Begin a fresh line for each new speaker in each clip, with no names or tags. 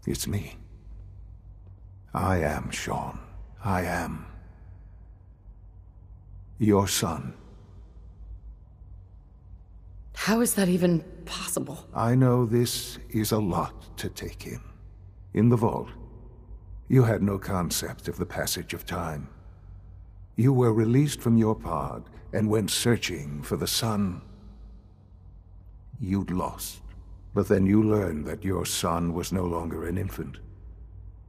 It's me. I am Shaun. I am your son.
How is that even possible?
I know this is a lot to take in. In the vault, you had no concept of the passage of time. You were released from your pod and went searching for the son you'd lost. But then you learned that your son was no longer an infant,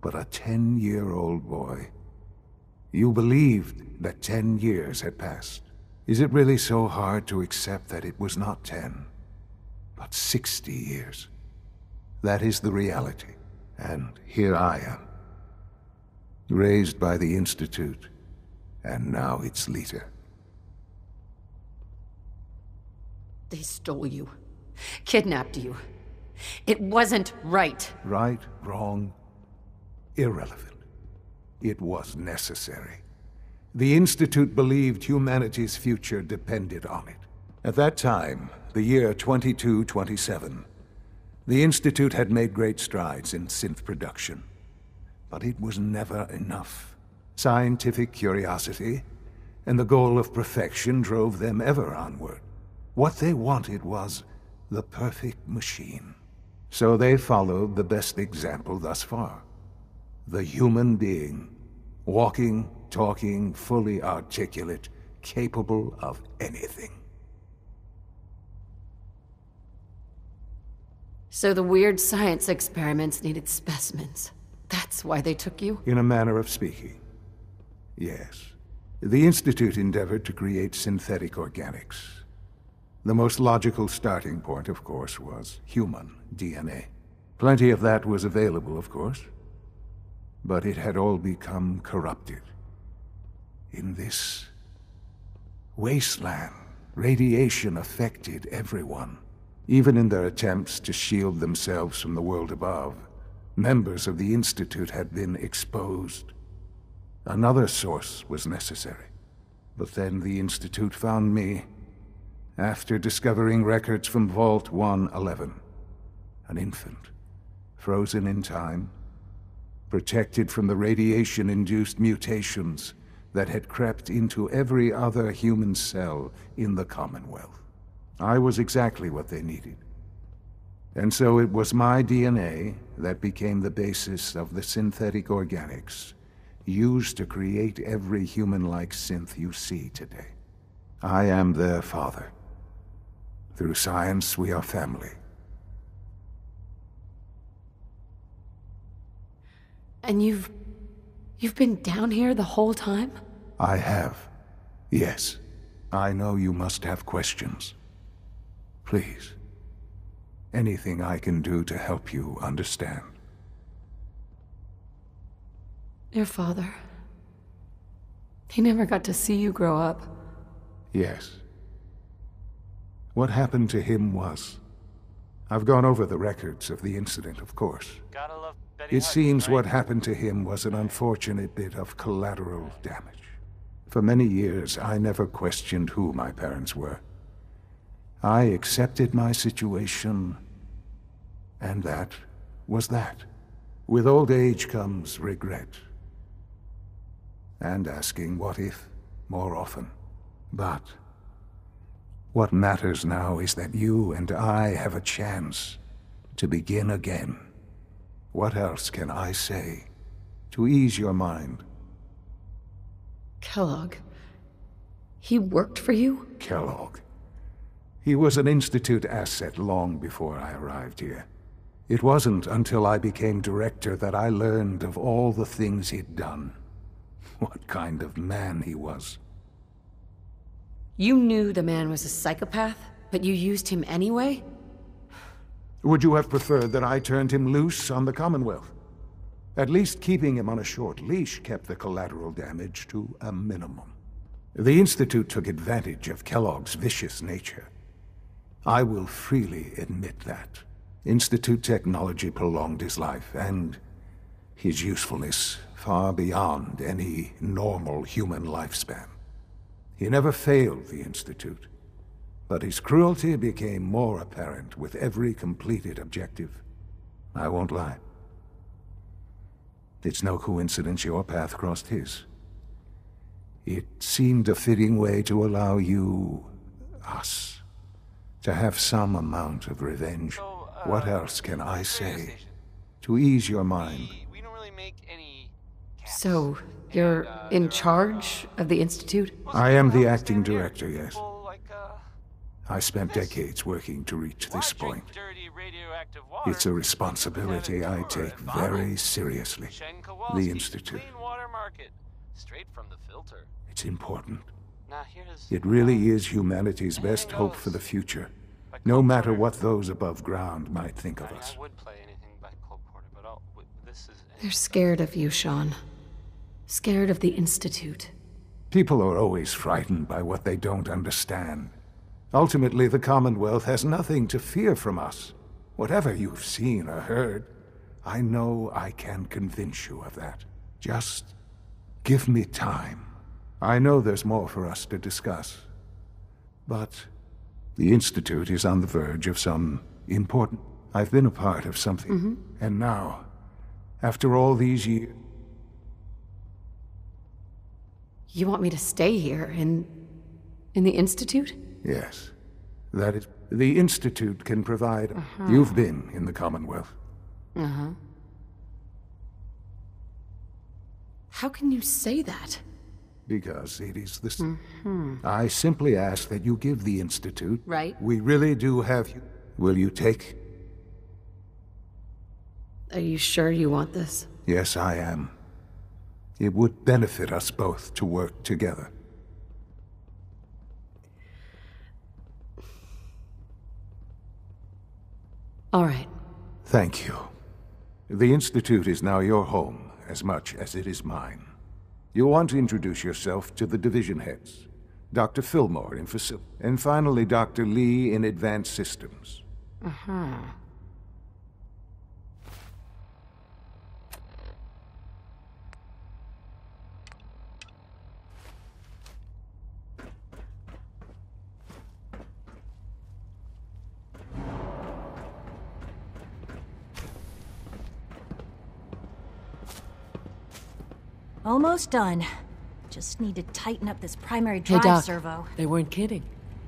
but a 10-year-old boy. You believed that 10 years had passed. Is it really so hard to accept that it was not 10, but 60 years? That is the reality, and here I am, raised by the Institute, and now its leader.
They stole you, kidnapped you. It wasn't right.
Right, wrong, irrelevant. It was necessary. The Institute believed humanity's future depended on it. At that time, the year 2227, the Institute had made great strides in synth production. But it was never enough. Scientific curiosity and the goal of perfection drove them ever onward. What they wanted was the perfect machine. So they followed the best example thus far. The human being. Walking, talking, fully articulate, capable of anything.
So the weird science experiments needed specimens. That's why they took you?
In a manner of speaking, yes. The Institute endeavored to create synthetic organics. The most logical starting point, of course, was human DNA. Plenty of that was available, of course. But it had all become corrupted. In this wasteland, radiation affected everyone. Even in their attempts to shield themselves from the world above, members of the Institute had been exposed. Another source was necessary. But then the Institute found me after discovering records from Vault 111. An infant, frozen in time, protected from the radiation-induced mutations that had crept into every other human cell in the Commonwealth. I was exactly what they needed. And so it was my DNA that became the basis of the synthetic organics used to create every human-like synth you see today. I am their father. Through science, we are family.
And you've been down here the whole time?
I have. Yes. I know you must have questions. Please. Anything I can do to help you understand.
Your father. He never got to see you grow up.
Yes. What happened to him was... I've gone over the records of the incident, of course. It seems what happened to him was an unfortunate bit of collateral damage. For many years, I never questioned who my parents were. I accepted my situation, and that was that. With old age comes regret. And asking what if more often. But what matters now is that you and I have a chance to begin again. What else can I say to ease your mind?
Kellogg. He worked for you?
Kellogg. He was an Institute asset long before I arrived here. It wasn't until I became director that I learned of all the things he'd done. What kind of man he was.
You knew the man was a psychopath, but you used him anyway?
Would you have preferred that I turned him loose on the Commonwealth? At least keeping him on a short leash kept the collateral damage to a minimum. The Institute took advantage of Kellogg's vicious nature. I will freely admit that. Institute technology prolonged his life, and his usefulness far beyond any normal human lifespan. He never failed the Institute, but his cruelty became more apparent with every completed objective. I won't lie. It's no coincidence your path crossed his. It seemed a fitting way to allow you, us, to have some amount of revenge.
So,
What else can I
radio
say
station.
to ease your mind?
We don't really make any caps.
So, you're
And,
in
there are,
charge of the Institute?
I am the
Well,
acting
stand here.
director, yes.
People like,
I spent decades working to reach
why
this
drink
point.
dirty radioactive water?
It's a responsibility I take very seriously.
Shen
The
Kowalski,
Institute.
Clean water market, straight from the filter.
It's important.
Now here's
It really is humanity's best hope for the future, no matter what those above ground might think of us.
I would play anything by Cole Porter, but this is.
They're scared of you, Shaun. Scared of the Institute.
People are always frightened by what they don't understand. Ultimately, the Commonwealth has nothing to fear from us. Whatever you've seen or heard, I know I can convince you of that. Just give me time. I know there's more for us to discuss. But the Institute is on the verge of some important... I've been a part of something. And now, after all these years...
You want me to stay here, in the Institute?
Yes, that is... The Institute can provide... You've been in the Commonwealth.
How can you say that?
Because it is the... I simply ask that you give the Institute...
Right.
We really do have you. Will you take...
Are you sure you want this?
Yes, I am. It would benefit us both to work together.
All right.
Thank you. The Institute is now your home, as much as it is mine. You'll want to introduce yourself to the division heads. Dr. Fillmore in facility, and finally Dr. Lee in advanced systems.
Almost done. Just need to tighten up this primary
Hey,
drive
Doc.
servo.
They weren't kidding.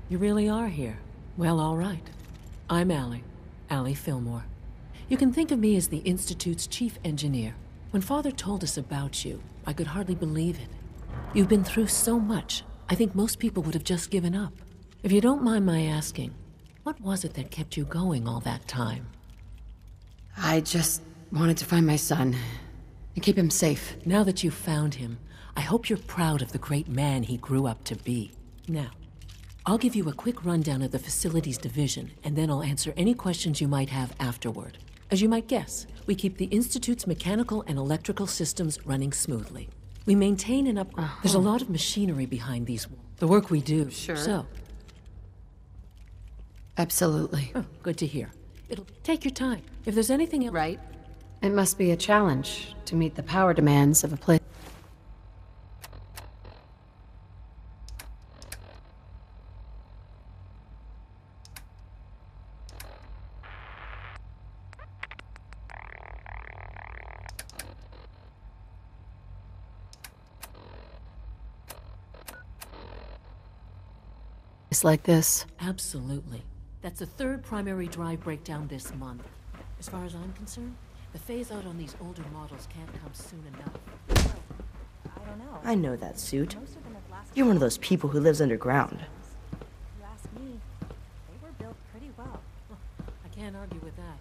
You really are here. Well, all right. I'm Allie Fillmore. You can think of me as the Institute's chief engineer. When Father told us about you, I could hardly believe it. You've been through so much, I think most people would have just given up. If you don't mind my asking, what was it that kept you going all that time?
I just wanted to find my son and keep him safe.
Now that you've found him, I hope you're proud of the great man he grew up to be. Now, I'll give you a quick rundown of the facilities division, and then I'll answer any questions you might have afterward. As you might guess, we keep the Institute's mechanical and electrical systems running smoothly. We maintain and There's a lot of machinery behind the work we do.
Sure.
So,
Absolutely.
good to hear. It'll take your time. If there's anything else...
Right? It must be a challenge to meet the power demands of a place. It's like this.
Absolutely. That's the third primary drive breakdown this month. As far as I'm concerned, the phase-out on these older models can't come soon enough.
I don't know.
I know that suit.
Most of them have lasted.
You're one of those people who lives underground.
If you ask me, they were built pretty well.
I can't argue with that.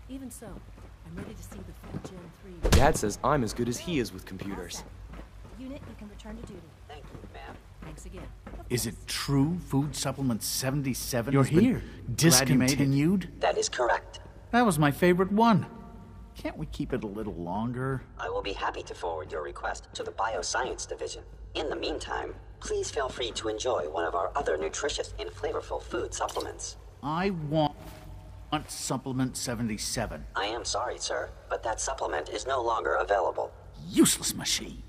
Even so, I'm ready to see the full Gen 3.
Dad says I'm as good as he is with computers.
Unit, you can return to duty.
Thank you, ma'am.
Thanks again.
Is it true Food Supplement 77
You're
has been
here. Glad you made it.
discontinued?
That is correct.
That was my favorite one. Can't we keep it a little longer?
I will be happy to forward your request to the Bioscience Division. In the meantime, please feel free to enjoy one of our other nutritious and flavorful food supplements.
I want Supplement 77.
I am sorry, sir, but that supplement is no longer available.
Useless machine.